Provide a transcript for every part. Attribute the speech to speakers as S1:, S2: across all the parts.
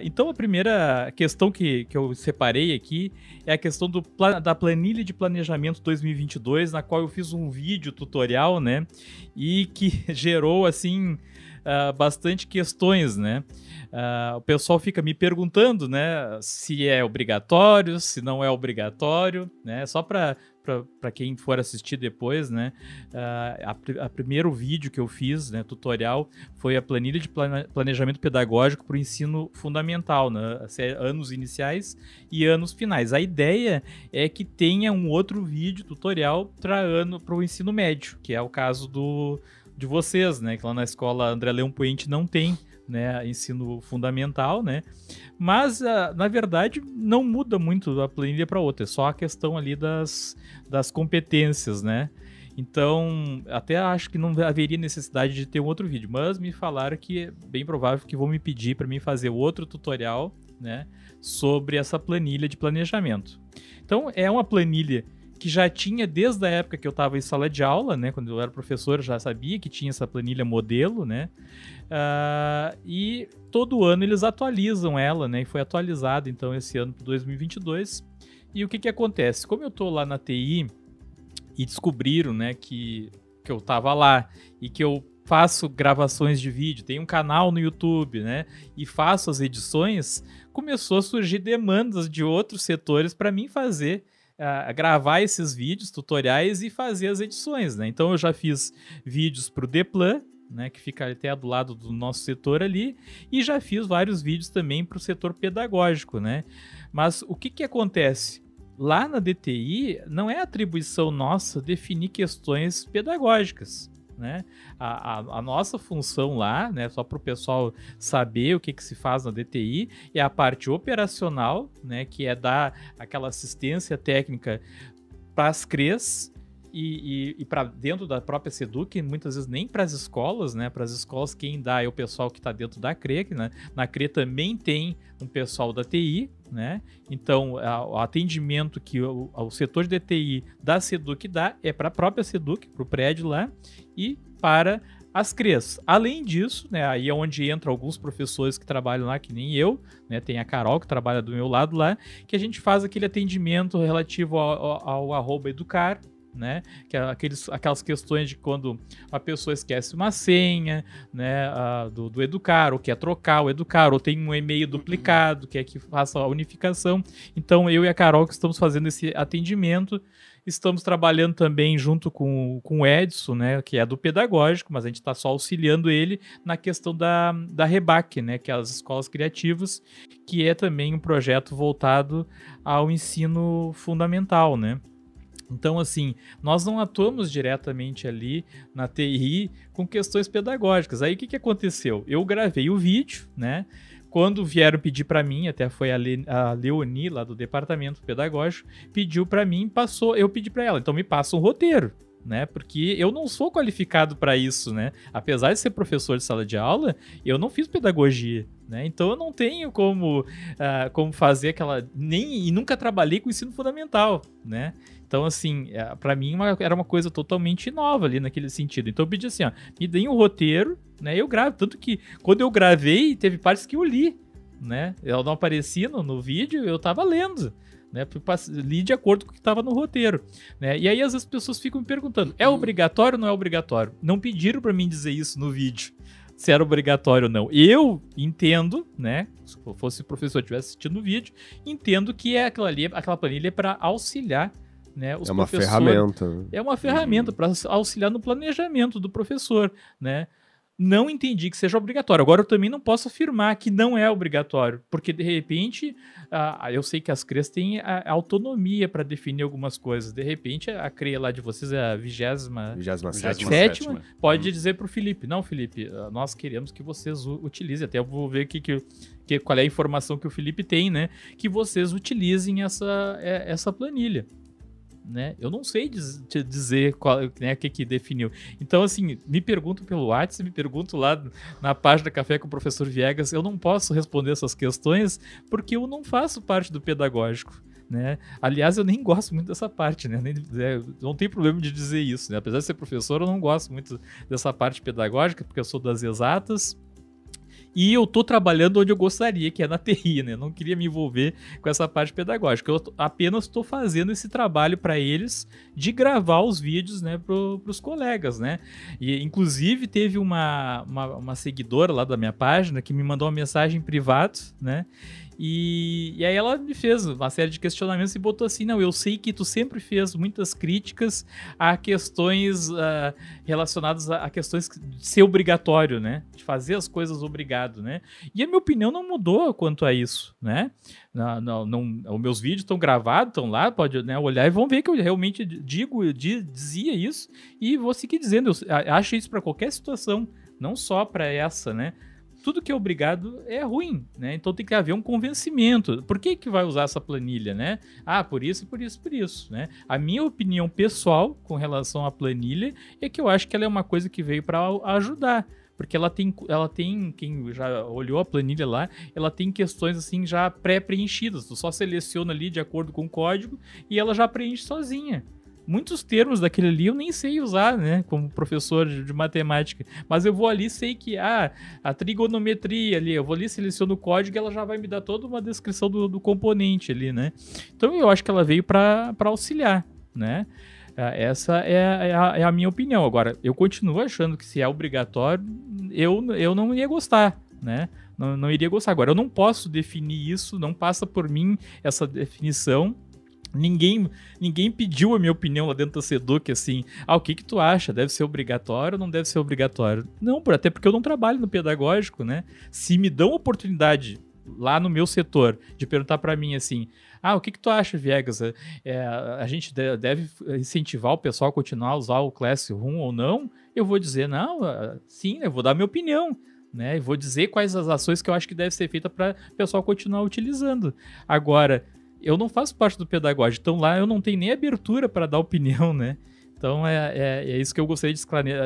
S1: Então, a primeira questão que eu separei aqui é a questão da planilha de planejamento 2022, na qual eu fiz um vídeo tutorial, né? E que gerou, assim, bastante questões, né? O pessoal fica me perguntando, né, se é obrigatório, se não é obrigatório, né? Só para quem for assistir depois, né? A primeiro vídeo que eu fiz, né, tutorial, foi a planilha de planejamento pedagógico para o ensino fundamental, né? Anos iniciais e anos finais. A ideia é que tenha um outro vídeo tutorial para o ensino médio, que é o caso de vocês, né? Que lá na escola André Leão Poente não tem, né, ensino fundamental, né? Mas, na verdade, não muda muito da planilha para outra, é só a questão ali das competências, né? Então, até acho que não haveria necessidade de ter um outro vídeo, mas me falaram que é bem provável que vão me pedir para mim fazer outro tutorial, né, sobre essa planilha de planejamento. Então, é uma planilha que já tinha desde a época que eu estava em sala de aula, né? Quando eu era professor, eu já sabia que tinha essa planilha modelo, né? E todo ano eles atualizam ela, né? E foi atualizada, então, esse ano para 2022. E o que acontece? Como eu estou lá na TI e descobriram, né, que eu estava lá e que eu faço gravações de vídeo, tenho um canal no YouTube, né? E faço as edições, começou a surgir demandas de outros setores para mim fazer gravar esses vídeos, tutoriais e fazer as edições, né? Então eu já fiz vídeos para o Deplan, né, que fica até do lado do nosso setor ali, e já fiz vários vídeos também para o setor pedagógico, né? Mas o que acontece? Lá na DTI não é atribuição nossa definir questões pedagógicas, né? A nossa função lá, né, só para o pessoal saber o que se faz na DTI, é a parte operacional, né, que é dar aquela assistência técnica para as CREs e para dentro da própria SEDUC, muitas vezes nem para as escolas, né? Para as escolas quem dá é o pessoal que está dentro da CRE, que, né? Na CRE também tem um pessoal da TI, né? Então, o atendimento que o setor de TI da SEDUC dá é para a própria SEDUC, para o prédio lá, e para as CREs. Além disso, né, aí é onde entra alguns professores que trabalham lá, que nem eu, né, tem a Carol que trabalha do meu lado lá, que a gente faz aquele atendimento relativo ao @educar, né, que é aquelas questões de quando a pessoa esquece uma senha, né, do Educar, ou quer trocar o Educar, ou tem um e-mail duplicado, quer que faça a unificação. Então eu e a Carol que estamos fazendo esse atendimento, estamos trabalhando também junto com o Edson, né, que é do pedagógico, mas a gente está só auxiliando ele na questão da REBAC, né, que é as escolas criativas, que é também um projeto voltado ao ensino fundamental, né. Então, assim, nós não atuamos diretamente ali na TI com questões pedagógicas. Aí, o que aconteceu? Eu gravei o vídeo, né? Quando vieram pedir para mim, até foi a Leonie, lá do departamento pedagógico, pediu para mim, eu pedi para ela. Então, me passa um roteiro, né? Porque eu não sou qualificado para isso, né? Apesar de ser professor de sala de aula, eu não fiz pedagogia, né? Então eu não tenho como fazer e nunca trabalhei com ensino fundamental, né? Então, assim, para mim era uma coisa totalmente nova ali naquele sentido. Então eu pedi assim, ó, me deem um roteiro, né? Eu gravo, tanto que quando eu gravei, teve partes que eu li, né? Eu não aparecia no vídeo, eu tava lendo, né? Li de acordo com o que estava no roteiro, né? E aí às vezes as pessoas ficam me perguntando, é obrigatório ou não é obrigatório? Não pediram para mim dizer isso no vídeo, se era obrigatório ou não. Eu entendo, né? Se eu fosse professor e tivesse assistindo o vídeo, entendo que aquela planilha é para auxiliar, né, os professores.
S2: Ferramenta.
S1: É uma ferramenta para auxiliar no planejamento do professor, né? Não entendi que seja obrigatório. Agora, eu também não posso afirmar que não é obrigatório, porque, de repente, eu sei que as CREs têm a autonomia para definir algumas coisas. De repente, a CRE lá de vocês é a 27ª, pode dizer para o Felipe, não, Felipe, nós queremos que vocês utilizem, até eu vou ver qual é a informação que o Felipe tem, né, que vocês utilizem essa planilha. Né? Eu não sei te dizer o que definiu. Então, assim, me pergunto pelo WhatsApp, me pergunto lá na página Café com o Professor Viegas, eu não posso responder essas questões porque eu não faço parte do pedagógico, né? Aliás, eu nem gosto muito dessa parte, né? Não tem problema de dizer isso, né? Apesar de ser professor, eu não gosto muito dessa parte pedagógica porque eu sou das exatas E eu tô trabalhando onde eu gostaria, que é na TI, né? Eu não queria me envolver com essa parte pedagógica. Eu apenas estou fazendo esse trabalho para eles de gravar os vídeos, né, pros colegas, né? E, inclusive, teve uma seguidora lá da minha página que me mandou uma mensagem privada, né? E aí ela me fez uma série de questionamentos e botou assim, não, eu sei que tu sempre fez muitas críticas a questões relacionadas a questões de ser obrigatório, né? De fazer as coisas obrigado, né? E a minha opinião não mudou quanto a isso, né? Os meus vídeos estão gravados, estão lá, pode, né, olhar e vão ver que eu realmente dizia isso e vou seguir dizendo. Eu acho isso para qualquer situação, não só para essa, né? Tudo que é obrigado é ruim, né? Então tem que haver um convencimento. Por que vai usar essa planilha, né? Ah, por isso, né? A minha opinião pessoal com relação à planilha é que eu acho que ela é uma coisa que veio para ajudar. Porque ela tem, quem já olhou a planilha lá, ela tem questões assim já pré-preenchidas. Tu só seleciona ali de acordo com o código e ela já preenche sozinha. Muitos termos daquele ali eu nem sei usar, né, como professor de matemática, mas eu vou ali sei que a trigonometria ali, eu vou ali, seleciono o código e ela já vai me dar toda uma descrição do componente ali, né. Então eu acho que ela veio para auxiliar, né. Essa é a minha opinião. Agora, eu continuo achando que se é obrigatório, eu não ia gostar, né. Não iria gostar. Agora, eu não posso definir isso, não passa por mim essa definição. Ninguém pediu a minha opinião lá dentro da Seduc, assim, o que tu acha? Deve ser obrigatório ou não deve ser obrigatório? Não, até porque eu não trabalho no pedagógico, né? Se me dão oportunidade lá no meu setor de perguntar para mim assim, o que tu acha, Viegas? A gente deve incentivar o pessoal a continuar a usar o Classroom ou não? Eu vou dizer, não, sim, eu vou dar minha opinião, né? Eu vou dizer quais as ações que eu acho que devem ser feitas para o pessoal continuar utilizando. Agora, eu não faço parte do pedagógico, então lá eu não tenho nem abertura para dar opinião, né? Então é isso que eu gostaria de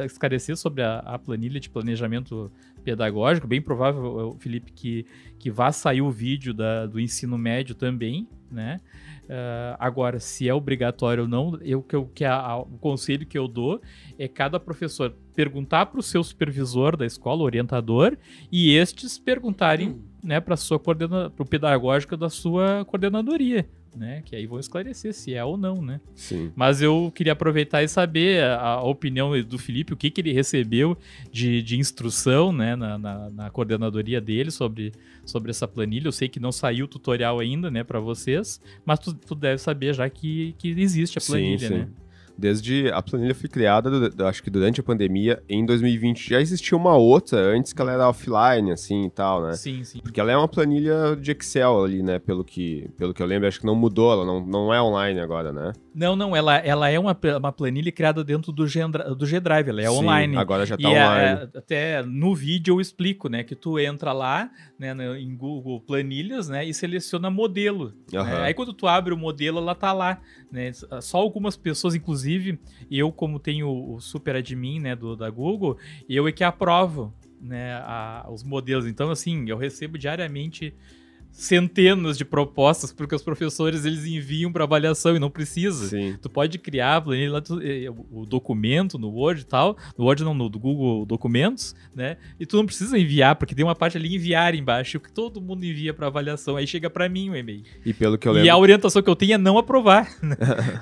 S1: esclarecer sobre a planilha de planejamento pedagógico. Bem provável, Felipe, que vá sair o vídeo do ensino médio também, né? Agora, se é obrigatório ou não, o conselho que eu dou é cada professor perguntar para o seu supervisor da escola, orientador, e estes perguntarem, né, para o pedagógico da sua coordenadoria, né, que aí vão esclarecer se é ou não, né.
S2: Sim.
S1: Mas eu queria aproveitar e saber a opinião do Felipe, o que ele recebeu de instrução, né, na coordenadoria dele sobre essa planilha. Eu sei que não saiu o tutorial ainda, né, para vocês, mas tu deve saber já que existe a planilha,
S2: sim.
S1: né.
S2: Desde a planilha foi criada, acho que durante a pandemia, em 2020 já existia uma outra, antes que ela era offline, assim, e tal, né?
S1: Sim.
S2: Porque ela é uma planilha de Excel ali, né, pelo que eu lembro, acho que não mudou, ela não é online agora, né?
S1: Não, ela é uma planilha criada dentro do G-Drive, ela é online.
S2: Agora já tá online.
S1: Até no vídeo eu explico, né, que tu entra lá, né, em Google Planilhas, né, e seleciona modelo. Né? Aí quando tu abre o modelo, ela tá lá, né? Só algumas pessoas, inclusive eu, como tenho o super admin, né, da Google, eu é que aprovo, né, os modelos. Então, assim, eu recebo diariamente centenas de propostas, porque os professores eles enviam para avaliação e não precisa.
S2: Sim.
S1: Tu pode criar o documento no Word e tal, no Word não, no Google Documentos, né? E tu não precisa enviar, porque tem uma parte ali enviar embaixo, que todo mundo envia para avaliação, aí chega para mim o e-mail.
S2: E pelo que eu lembro...
S1: E a orientação que eu tenho é não aprovar.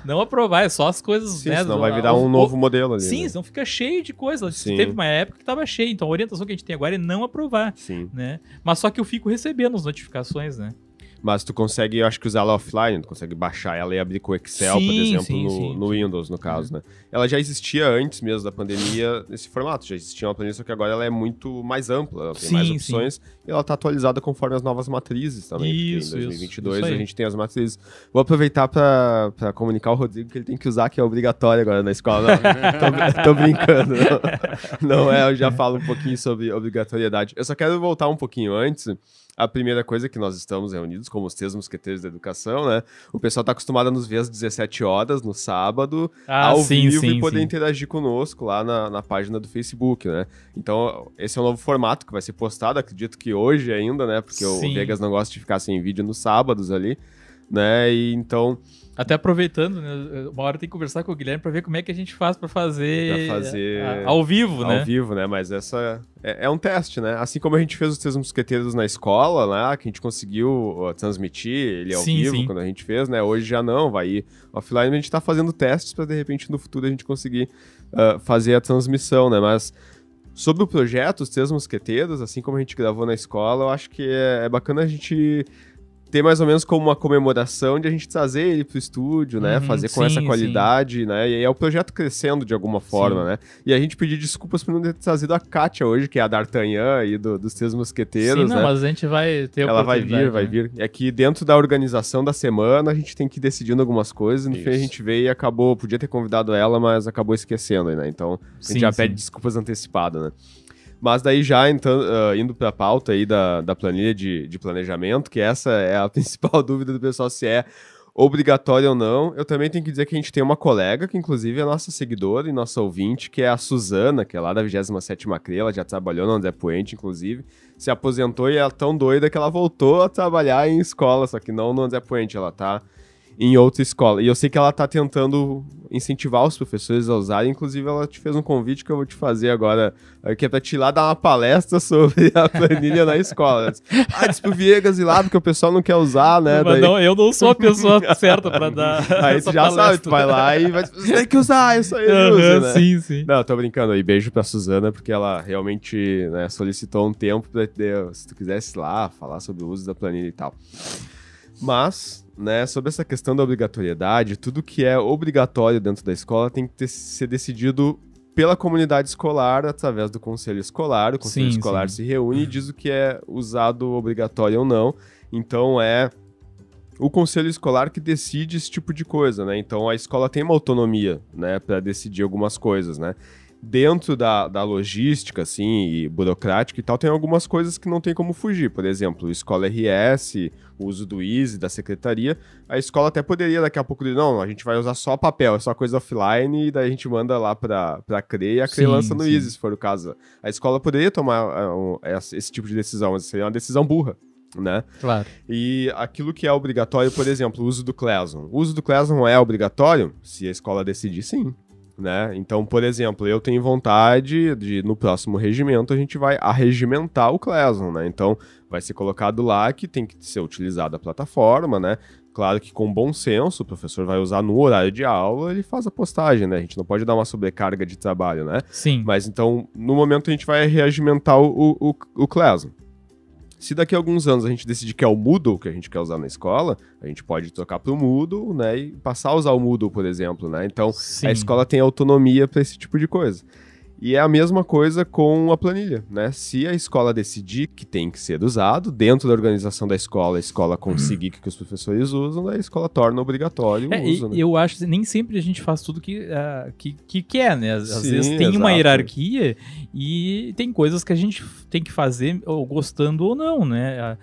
S1: Não aprovar, é só as coisas...
S2: Sim,
S1: né,
S2: senão vai virar um novo modelo ali.
S1: Sim,
S2: né?
S1: senão fica cheio de coisa.
S2: Sim.
S1: Teve uma época que tava cheio, então a orientação que a gente tem agora é não aprovar.
S2: Sim.
S1: Né? Mas só que eu fico recebendo as notificações, né?
S2: Mas tu consegue, eu acho que usar ela offline, tu consegue baixar ela e abrir com o Excel, por exemplo, no Windows, no caso, né? Ela já existia antes mesmo da pandemia nesse formato, já existia uma planilha, só que agora ela é muito mais ampla, ela tem mais opções e ela tá atualizada conforme as novas matrizes também.
S1: Isso,
S2: em 2022
S1: isso
S2: a gente tem as matrizes. Vou aproveitar pra comunicar ao Rodrigo que ele tem que usar, que é obrigatório agora na escola. Não, tô brincando, não é, eu já falo um pouquinho sobre obrigatoriedade. Eu só quero voltar um pouquinho antes. A primeira coisa é que nós estamos reunidos como os 3 mosqueteiros da educação, né? O pessoal tá acostumado a nos ver às 17 horas no sábado, ao vivo e poder interagir conosco lá na página do Facebook, né? Então, esse é um novo formato que vai ser postado, acredito que hoje ainda, né? Porque o Viegas não gosta de ficar sem vídeo nos sábados ali. né? E então...
S1: Até aproveitando, né, uma hora tem que conversar com o Guilherme para ver como é que a gente faz para fazer ao vivo, né?
S2: Ao vivo, né? Mas essa é um teste, né? Assim como a gente fez os Três Mosqueteiros na escola, né? Que a gente conseguiu transmitir ele ao vivo quando a gente fez, né? Hoje já não, vai ir offline. A gente tá fazendo testes para de repente no futuro a gente conseguir fazer a transmissão, né? Mas sobre o projeto, os Três Mosqueteiros, assim como a gente gravou na escola, eu acho que é bacana a gente ter mais ou menos como uma comemoração de a gente trazer ele pro estúdio, né? Fazer com essa qualidade, né? E aí é o projeto crescendo de alguma forma, né? E a gente pedir desculpas por não ter trazido a Kátia hoje, que é a D'Artagnan aí dos Três Mosqueteiros, né?
S1: Mas a gente vai ter
S2: Ela vai vir. É que dentro da organização da semana a gente tem que ir decidindo algumas coisas. No fim a gente veio e acabou, podia ter convidado ela, mas acabou esquecendo, né? Então a gente já pede desculpas antecipadas, né? Mas daí já então, indo para a pauta aí da planilha de planejamento, que essa é a principal dúvida do pessoal, se é obrigatório ou não, eu também tenho que dizer que a gente tem uma colega, que inclusive é nossa seguidora e nossa ouvinte, que é a Suzana, que é lá da 27ª CRE, ela já trabalhou no André Puente, inclusive, se aposentou e é tão doida que ela voltou a trabalhar em escola, só que não no André Puente, ela tá em outra escola. E eu sei que ela tá tentando incentivar os professores a usarem, inclusive ela te fez um convite que eu vou te fazer agora, que é pra te ir lá dar uma palestra sobre a planilha na escola. Diz pro Viegas ir lá, porque o pessoal não quer usar, né?
S1: Mas não, eu não sou a pessoa certa pra dar
S2: aí tu já palestra. Sabe, tu vai lá e você tem que usar isso aí. Né?
S1: Sim.
S2: Não, tô brincando aí, beijo pra Suzana, porque ela realmente, né, solicitou um tempo pra se tu quisesse ir lá falar sobre o uso da planilha e tal. Mas, né, sobre essa questão da obrigatoriedade, tudo que é obrigatório dentro da escola tem que ser decidido pela comunidade escolar através do conselho escolar. O conselho escolar se reúne e diz o que é usado obrigatório ou não. Então é o conselho escolar que decide esse tipo de coisa, né? Então a escola tem uma autonomia, né, para decidir algumas coisas, né? Dentro da logística, assim, e burocrática e tal, tem algumas coisas que não tem como fugir. Por exemplo, Escola RS, o uso do Easy, da secretaria. A escola até poderia, daqui a pouco, dizer, não, a gente vai usar só papel, é só coisa offline, e daí a gente manda lá pra CRE e a CRE lança no Easy, se for o caso. A escola poderia tomar esse tipo de decisão, mas seria uma decisão burra, né?
S1: Claro.
S2: E aquilo que é obrigatório, por exemplo, o uso do Classroom. O uso do Classroom é obrigatório? Se a escola decidir, sim. Né? Então, por exemplo, eu tenho vontade de, no próximo regimento, a gente vai arregimentar o Classroom, né? Então, vai ser colocado lá que tem que ser utilizada a plataforma, né? Claro que com bom senso, o professor vai usar no horário de aula, ele faz a postagem, né? A gente não pode dar uma sobrecarga de trabalho, né?
S1: Sim.
S2: Mas, então, no momento, a gente vai regimentar o Classroom. Se daqui a alguns anos a gente decidir que é o Moodle que a gente quer usar na escola, a gente pode trocar para o Moodle, né, e passar a usar o Moodle, por exemplo, né? Então, a escola tem autonomia para esse tipo de coisa. E é a mesma coisa com a planilha, né? Se a escola decidir que tem que ser usado, dentro da organização da escola, a escola conseguir que os professores usam, a escola torna obrigatório o uso. Né?
S1: Eu acho que nem sempre a gente faz tudo que quer, né? Às vezes tem uma hierarquia e tem coisas que a gente tem que fazer, ou gostando ou não, né?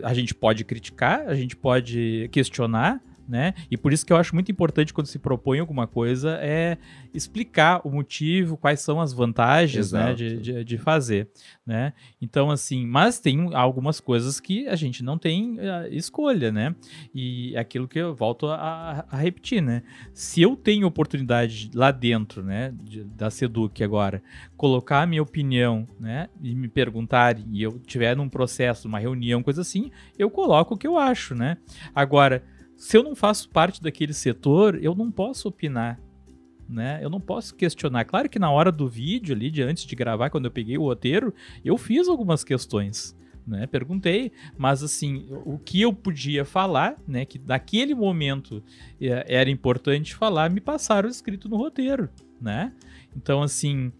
S1: A gente pode criticar, a gente pode questionar, né? E por isso que eu acho muito importante quando se propõe alguma coisa é explicar o motivo, quais são as vantagens, né, de fazer, né? Então, assim, mas tem algumas coisas que a gente não tem escolha, né? E é aquilo que eu volto a repetir, né? Se eu tenho oportunidade lá dentro, né, da Seduc agora, colocar a minha opinião, né, e me perguntarem, e eu tiver num processo, uma reunião, coisa assim, eu coloco o que eu acho, né? Agora, se eu não faço parte daquele setor, eu não posso opinar, né? Eu não posso questionar. Claro que na hora do vídeo ali, antes de gravar, quando eu peguei o roteiro, eu fiz algumas questões, né? Perguntei, mas assim, o que eu podia falar, né? Que naquele momento era importante falar, me passaram escrito no roteiro, né? Então, assim,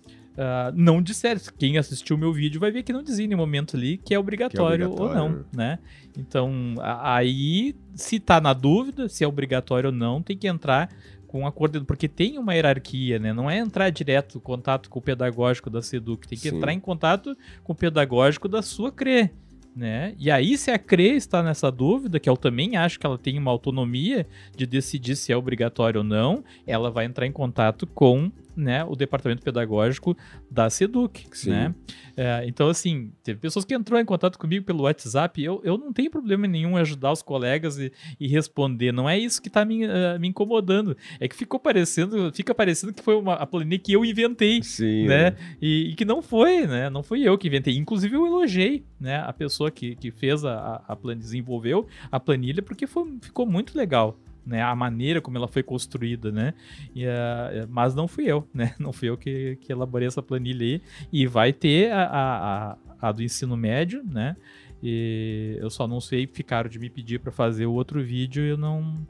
S1: não disseram. Quem assistiu o meu vídeo vai ver que não dizia em nenhum momento ali que é obrigatório ou não, né? Então, aí, se tá na dúvida se é obrigatório ou não, tem que entrar com a coordenação, porque tem uma hierarquia, né? Não é entrar direto em contato com o pedagógico da Seduc, tem que entrar em contato com o pedagógico da sua CRE, né? E aí, se a CRE está nessa dúvida, que eu também acho que ela tem uma autonomia de decidir se é obrigatório ou não, ela vai entrar em contato com, né, o departamento pedagógico da SEDUC, né? Então, assim, teve pessoas que entrou em contato comigo pelo WhatsApp, eu não tenho problema nenhum em ajudar os colegas e responder, não é isso que tá me incomodando, é que fica parecendo que foi a planilha que eu inventei, né? E que não foi, né? Não fui eu que inventei, inclusive eu elogiei, né, a pessoa que fez a planilha, desenvolveu a planilha, porque ficou muito legal, né, a maneira como ela foi construída, né, mas não fui eu, né, não fui eu que elaborei essa planilha aí, e vai ter a do ensino médio, né, e eu só não sei, ficaram de me pedir para fazer o outro vídeo e eu não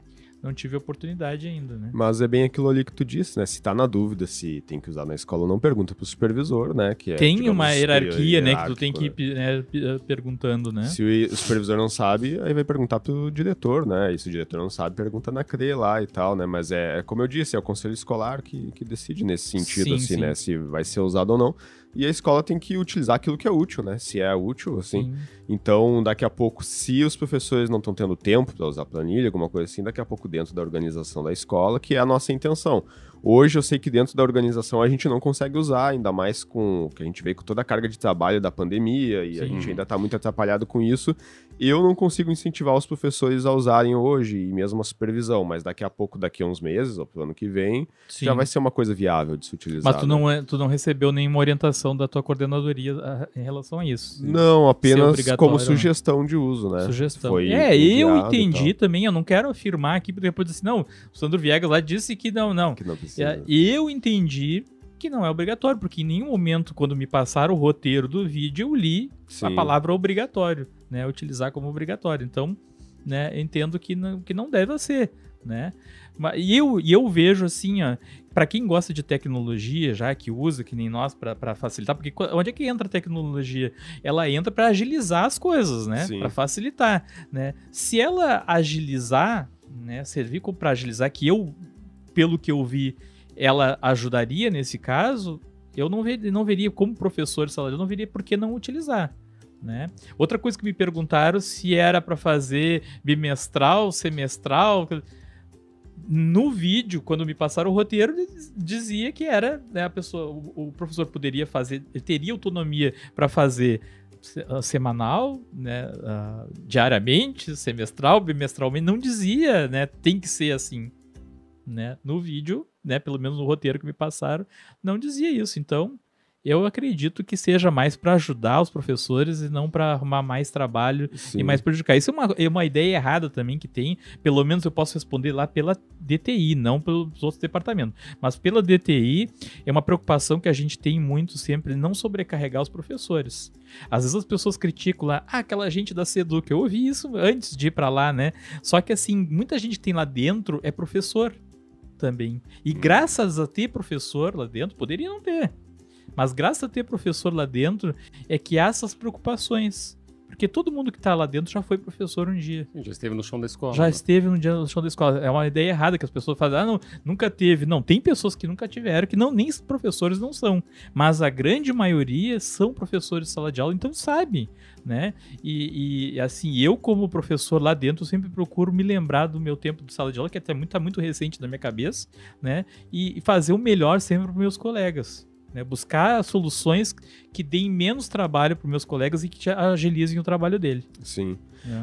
S1: tive oportunidade ainda, né.
S2: Mas é bem aquilo ali que tu disse, né? Se tá na dúvida se tem que usar na escola, não pergunta pro supervisor, né? Que é,
S1: tem,
S2: digamos,
S1: uma hierarquia, né? Que tu tem que ir, né, perguntando, né?
S2: Se o supervisor não sabe, aí vai perguntar pro diretor, né? E se o diretor não sabe, pergunta na CRE lá e tal, né? Mas como eu disse, é o conselho escolar que decide nesse sentido, assim, né? Se vai ser usado ou não. E a escola tem que utilizar aquilo que é útil, né? Se é útil, assim. Sim. Então, daqui a pouco, se os professores não estão tendo tempo para usar planilha, alguma coisa assim, daqui a pouco dentro da organização da escola, que é a nossa intenção. Hoje eu sei que dentro da organização a gente não consegue usar, ainda mais com que a gente veio com toda a carga de trabalho da pandemia e a gente ainda está muito atrapalhado com isso. Eu não consigo incentivar os professores a usarem hoje, e mesmo a supervisão, mas daqui a pouco, daqui a uns meses, ou pro ano que vem, já vai ser uma coisa viável de se utilizar.
S1: Mas tu não recebeu nenhuma orientação da tua coordenadoria em relação a isso?
S2: Não, apenas como sugestão de uso, né?
S1: Sugestão. Eu entendi também, eu não quero afirmar aqui, depois assim, não, o Sandro Viegas lá disse que não.
S2: Que não precisa.
S1: Eu entendi que não é obrigatório, porque em nenhum momento, quando me passaram o roteiro do vídeo, eu li a palavra obrigatório, né? Utilizar como obrigatório. Então, né, entendo que não deve ser, né? E eu vejo assim, ó, para quem gosta de tecnologia, já que usa, que nem nós, para facilitar, porque onde é que entra a tecnologia? Ela entra para agilizar as coisas, né? Para facilitar, né? Se ela agilizar, né, servir para agilizar, pelo que eu vi, ela ajudaria nesse caso, eu não veria como professor de sala de aula, eu não veria por que não utilizar, né? Outra coisa que me perguntaram se era para fazer bimestral, semestral. No vídeo, quando me passaram o roteiro, dizia que era, né, o professor poderia fazer, ele teria autonomia para fazer semanal, né, diariamente, semestral, bimestralmente, não dizia, né, tem que ser assim, né, no vídeo, né, pelo menos no roteiro que me passaram, não dizia isso. Então, eu acredito que seja mais para ajudar os professores e não para arrumar mais trabalho e mais prejudicar. Isso é uma ideia errada também que tem. Pelo menos eu posso responder lá pela DTI, não pelos outros departamentos. Mas pela DTI é uma preocupação que a gente tem muito sempre, não sobrecarregar os professores. Às vezes as pessoas criticam lá, aquela gente da SEDUC. Eu ouvi isso antes de ir para lá, né? Só que assim, muita gente que tem lá dentro é professor também. E graças a ter professor lá dentro, poderia não ter. Mas graças a ter professor lá dentro, é que há essas preocupações. Porque todo mundo que está lá dentro já foi professor um dia.
S3: Já esteve no chão da escola.
S1: Já esteve no chão da escola. É uma ideia errada que as pessoas fazem. Não, nunca teve. Não, tem pessoas que nunca tiveram, que nem professores não são. Mas a grande maioria são professores de sala de aula, então sabem, né? E assim, eu como professor lá dentro, eu sempre procuro me lembrar do meu tempo de sala de aula, que até tá muito recente na minha cabeça, né? E fazer o melhor sempre para os meus colegas. Né, buscar soluções que deem menos trabalho para os meus colegas e que agilizem o trabalho dele.
S2: Sim.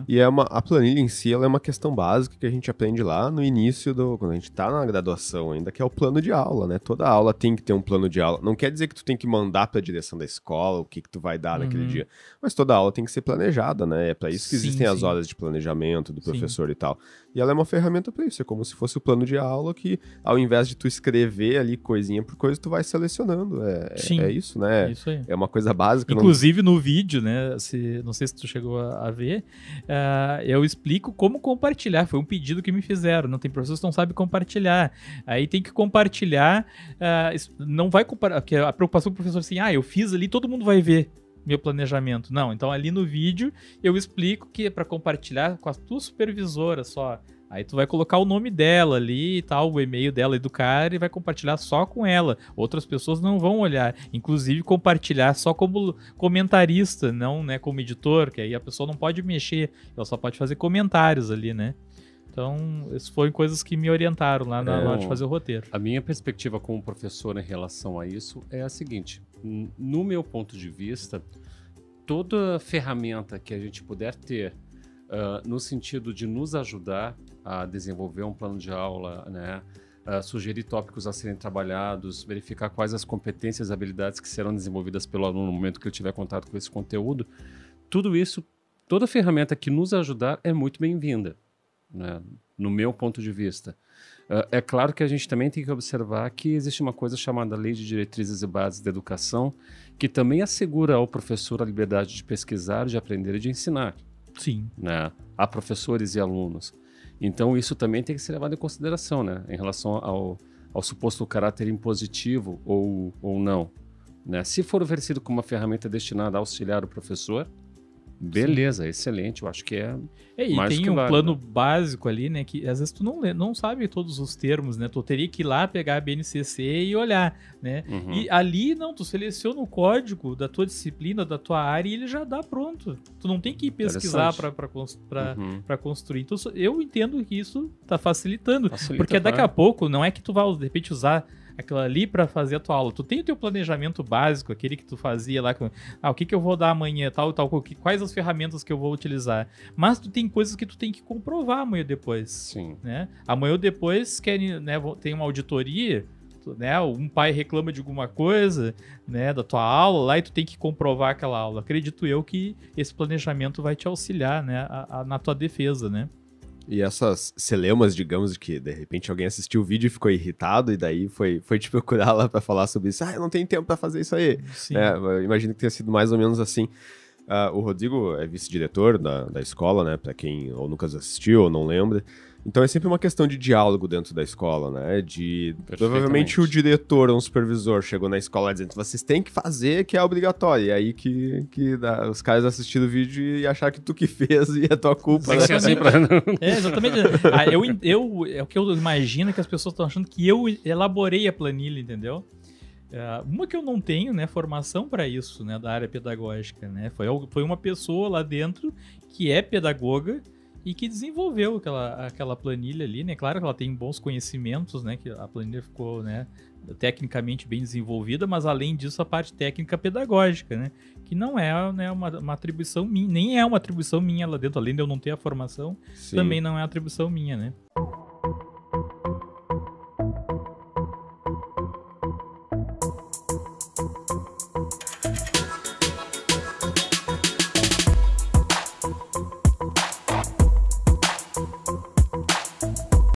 S2: E a planilha em si, ela é uma questão básica que a gente aprende lá no início, quando a gente tá na graduação ainda, que é o plano de aula, né? Toda aula tem que ter um plano de aula. Não quer dizer que tu tem que mandar para a direção da escola o que tu vai dar naquele dia, mas toda aula tem que ser planejada, né? É para isso que existem as horas de planejamento do professor e tal. E ela é uma ferramenta para isso, é como se fosse o plano de aula que, ao invés de tu escrever ali coisinha por coisa, tu vai selecionando. É isso, né?
S1: Isso aí.
S2: É uma coisa básica.
S1: Inclusive no vídeo, né? Não sei se tu chegou a ver, eu explico como compartilhar. Foi um pedido que me fizeram. Não tem professores que não sabem compartilhar. Aí tem que compartilhar. Não vai compartilhar. Porque a preocupação do professor é assim, eu fiz ali, todo mundo vai ver meu planejamento. Não, então ali no vídeo eu explico que é para compartilhar com a tua supervisora só. Aí tu vai colocar o nome dela ali e tal, o e-mail dela e do cara, e vai compartilhar só com ela. Outras pessoas não vão olhar. Inclusive compartilhar só como comentarista, não, né, como editor, que aí a pessoa não pode mexer, ela só pode fazer comentários ali, né? Então, isso foram coisas que me orientaram lá na hora de fazer o roteiro.
S3: A minha perspectiva como professor em relação a isso é a seguinte: no meu ponto de vista, toda ferramenta que a gente puder ter no sentido de nos ajudar a desenvolver um plano de aula, né, sugerir tópicos a serem trabalhados, verificar quais as competências e habilidades que serão desenvolvidas pelo aluno no momento que ele tiver contato com esse conteúdo, tudo isso, toda ferramenta que nos ajudar é muito bem-vinda, né, no meu ponto de vista. É claro que a gente também tem que observar que existe uma coisa chamada Lei de Diretrizes e Bases da Educação, que também assegura ao professor a liberdade de pesquisar, de aprender e de ensinar.
S1: Sim.
S3: Né, a professores e alunos. Então, isso também tem que ser levado em consideração, né, em relação ao suposto caráter impositivo ou não. Né? Se for oferecido como uma ferramenta destinada a auxiliar o professor, beleza, sim, excelente, eu acho que é mais
S1: e tem
S3: que
S1: um
S3: válido,
S1: plano
S3: né,
S1: básico ali, né, que às vezes tu não sabe todos os termos, né, tu teria que ir lá pegar a BNCC e olhar, né, e ali não, tu seleciona o código da tua disciplina, da tua área e ele já dá pronto, tu não tem que ir pesquisar para construir. Então eu entendo que isso tá facilitando, porque daqui a pouco não é que tu vai de repente usar aquilo ali para fazer a tua aula. Tu tem o teu planejamento básico, aquele que tu fazia lá, o que eu vou dar amanhã, tal, quais as ferramentas que eu vou utilizar. Mas tu tem coisas que tu tem que comprovar amanhã ou depois.
S3: Sim.
S1: Né? Amanhã ou depois né, tem uma auditoria, né, um pai reclama de alguma coisa, né, da tua aula lá e tu tem que comprovar aquela aula. Acredito eu que esse planejamento vai te auxiliar, né, na tua defesa, né?
S2: E essas celeumas, digamos, de que de repente alguém assistiu o vídeo e ficou irritado e daí foi te procurar lá pra falar sobre isso. Eu não tenho tempo pra fazer isso aí. Eu imagino que tenha sido mais ou menos assim. O Rodrigo é vice-diretor da escola, né? Pra quem ou nunca assistiu ou não lembra. Então é sempre uma questão de diálogo dentro da escola, né? Provavelmente o diretor ou um supervisor chegou na escola dizendo vocês têm que fazer, que é obrigatório. E aí que os caras assistiram o vídeo e acharam que tu que fez e é tua culpa.
S3: Né? Assim
S1: exatamente. É o que eu imagino que as pessoas estão achando que eu elaborei a planilha, entendeu? Uma que eu não tenho, né, formação para isso, né, da área pedagógica, né? Foi uma pessoa lá dentro que é pedagoga e que desenvolveu aquela planilha ali, né? Claro que ela tem bons conhecimentos, né? Que a planilha ficou, né, tecnicamente bem desenvolvida, mas além disso a parte técnica pedagógica, né? Que não é, né, uma atribuição minha, nem é uma atribuição minha lá dentro, além de eu não ter a formação, sim, também não é atribuição minha, né?